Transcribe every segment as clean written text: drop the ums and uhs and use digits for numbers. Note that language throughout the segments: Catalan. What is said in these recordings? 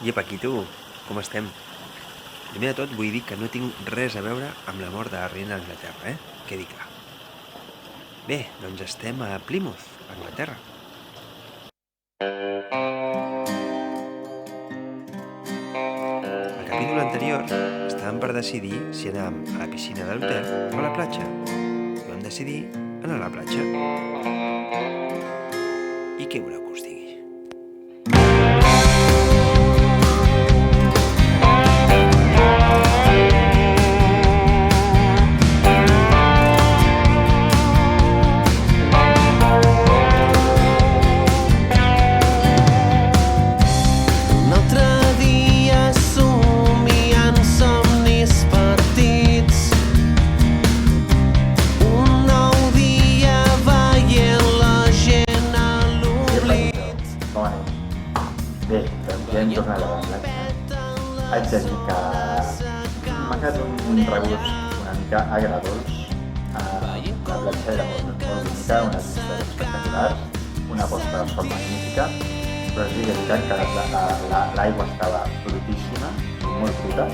Iepa, aquí tu, com estem? Primer de tot vull dir que no tinc res a veure amb la mort de la reina d'Anglaterra, Quedi clar. Bé, doncs estem a Plymouth, Anglaterra. Al capítol anterior estàvem per decidir si anàvem a la piscina de l'hotel o a la platja. I vam decidir anar a la platja. I què voleu que us digui? Haig de dir que m'ha quedat un regust una mica agradós. La platja era molt bonica, unes vistes espectaculars, una posta de sol magnífica, però és veritat que l'aigua estava brutíssima, molt bruta, i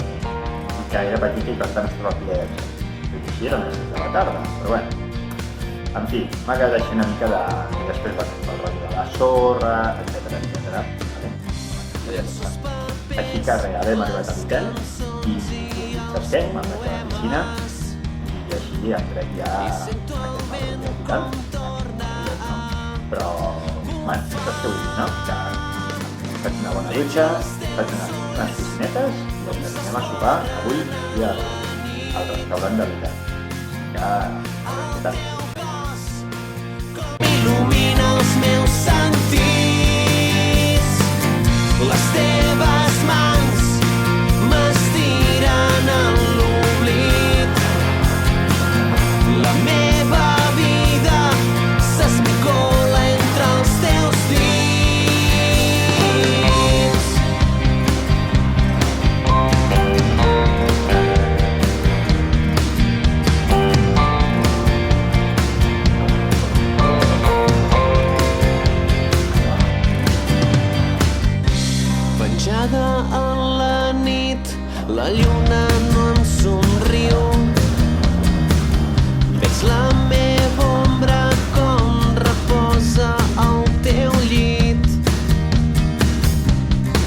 que era petita i per tant estava ple de gent. Tot i així eren les 6 de la tarda, però bueno. En fi, m'ha quedat així una mica de... I després va fer el rotllo de la sorra, etcètera. Així que res, ara hem arribat a l'hotel i saps què? Me'n vaig a la piscina i així entrem ja a aquest mal i tal. Però, bueno, saps què vull dir, no? Que faig una bona dutxa, faig unes piscinetes i després anem a sopar avui i al restaurant de l'hotel. Que, què tal? Il·lumina els meus sentits, les teves mans m'estiren en l'oblit. La meva vida s'esmicola entre els teus dits. Penjada en la nit, la lluna no em somriu. Veig la meva ombra com reposa al teu llit.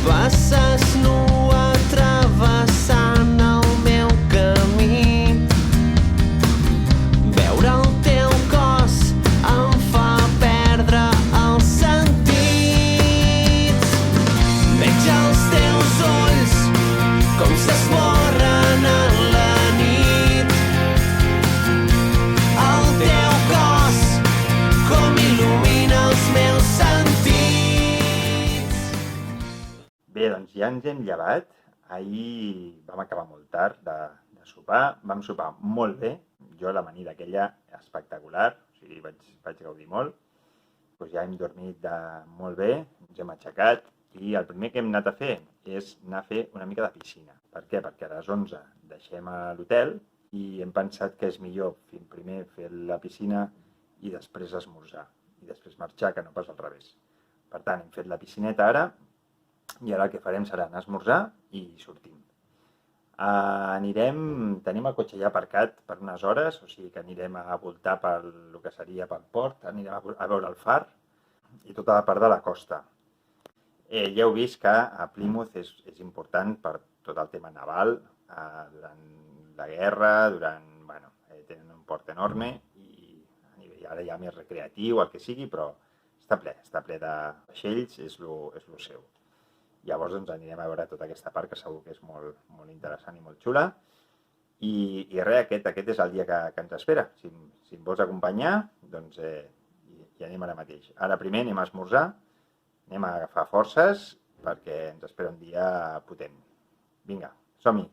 Passes nua travessant el meu camí. Veure el teu cos em fa perdre els sentits. Veig els teus ulls com s'esborren en la nit. El teu cos com il·lumina els meus sentits. Bé, doncs ja ens hem llevat. Ahir vam acabar molt tard de sopar. Vam sopar molt bé. Jo l'amanida aquella espectacular, o sigui, vaig gaudir molt. Doncs ja hem dormit molt bé, ens hem aixecat i el primer que hem anat a fer és anar a fer una mica de piscina. Per què? Perquè a les 11 deixem a l'hotel i hem pensat que és millor primer fer la piscina i després esmorzar. I després marxar, que no pas al revés. Per tant, hem fet la piscineta ara i ara el que farem serà anar a esmorzar i sortim. Tenim el cotxe ja aparcat per unes hores, o sigui que anirem a voltar pel que seria pel port, anirem a veure el far i tota la part de la costa. Ja heu vist que a Plymouth és important per tot el tema naval, durant la guerra, tenen un port enorme i ara ja més recreatiu, el que sigui, però està ple de vaixells, és lo seu. Llavors doncs, anirem a veure tota aquesta part que segur que és molt, molt interessant i molt xula. I res, aquest és el dia que ens espera. Si em vols acompanyar, doncs hi anem ara mateix. Ara primer anem a esmorzar, anem a agafar forces perquè ens espera un dia potent. Vinga, som-hi!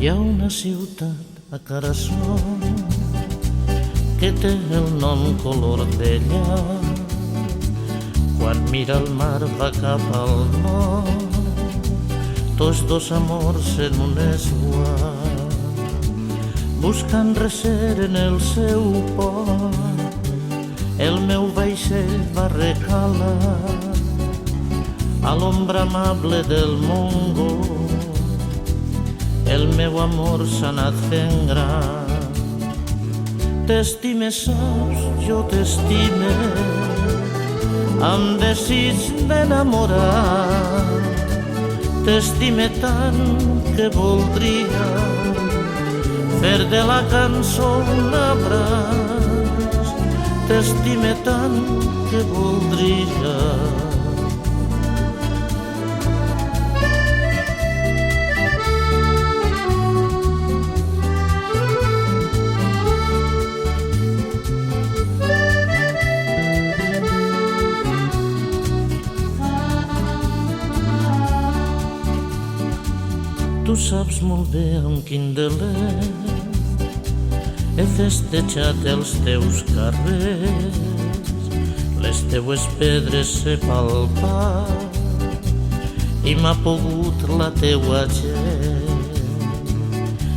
Hi ha una ciutat a Carassó que té el nom color d'ella. Quan mira el mar va cap al nord, tots dos amors en un esguard, buscant recer en el seu port. El meu vaixell va recalar a l'ombra amable del Montgó. El meu amor s'ha anat fent gran. T'estime, saps, jo t'estime, amb desig d'enamorar. T'estime tant que voldria fer de la cançó un abraç. T'estime tant que voldria. Tu saps molt bé amb quin deler he festejat els teus carrers, les teues pedres he palpat i m'ha pogut la teua gent.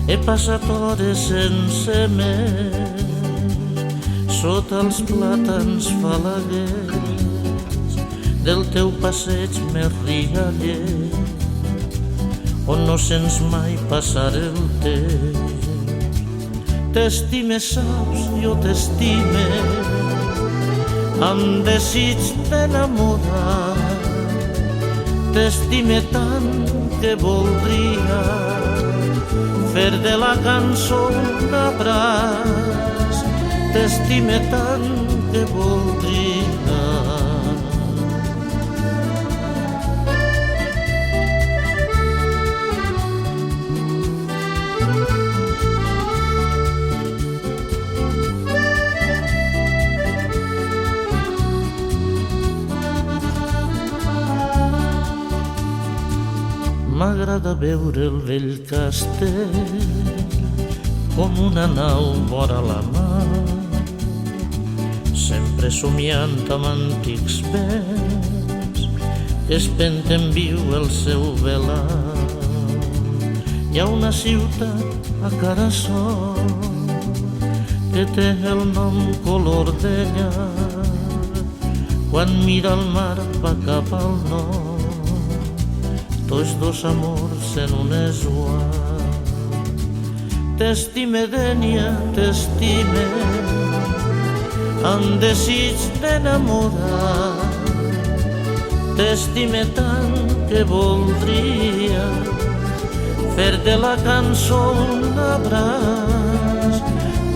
He passat hores sense més sota els plàtans falaguers del teu passeig més rialler, on no sents mai passar el temps. T'estime, saps, jo t'estime, amb desig d'enamorar. T'estime tant que voldria fer de la cançó un abraç. T'estime tant que voldria. M'agrada veure el vell castell com una nau vora la mar, sempre somiant amb antics vents que espenten viu el seu velat. Hi ha una ciutat a Carassó que té el nom color de llar. Quan mira el mar va cap al nord, tots dos amors en un esguard. T'estime, Dénia, t'estime, amb desig d'enamorar. T'estime tant que voldria fer de la cançó un abraç.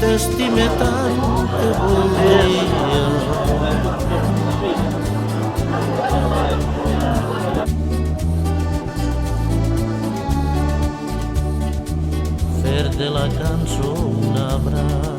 T'estime tant que voldria. Fer de la cançó un abraç.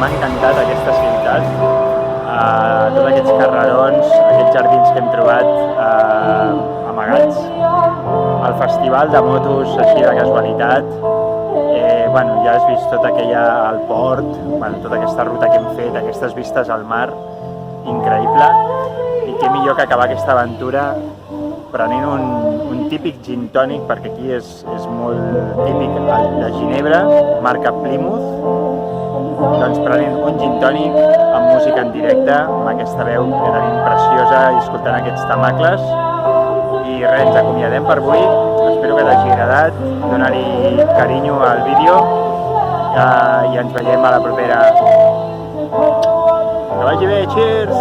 M'ha encantat aquesta ciutat, tots aquests carrerons, aquests jardins que hem trobat amagats, el festival de motos així de casualitat, ja has vist tot el port, tota aquesta ruta que hem fet, aquestes vistes al mar, increïble, i què millor que acabar aquesta aventura prenent un típic gin tònic, perquè aquí és molt típic el de Ginebra, marca Plymouth. Doncs prenent un gin tònic amb música en directe, amb aquesta veu que tenim preciosa i escoltant aquests tamacles. I res, ens acomiadem per avui, espero que t'hagi agradat, donar-hi carinyo al vídeo i ens veiem a la propera. Que vagi bé, cheers!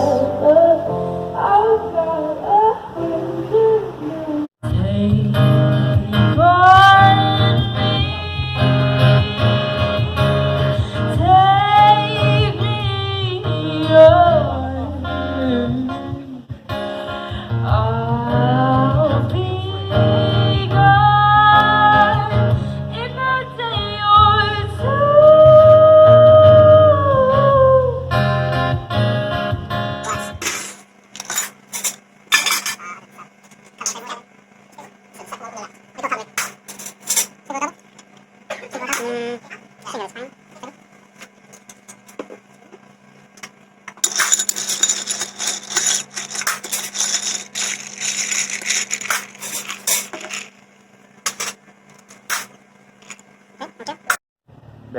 Bé,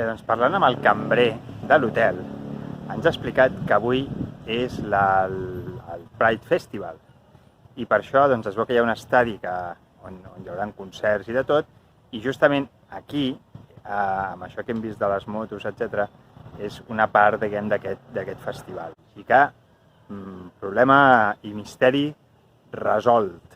doncs parlant amb el cambrer de l'hotel, ens ha explicat que avui és el Pride Festival i per això doncs, es veu que hi ha un estadi on hi haurà concerts i de tot, i justament aquí, amb això que hem vist de les motos, etc., és una part, diguem, d'aquest festival. Així que, problema i misteri resolt.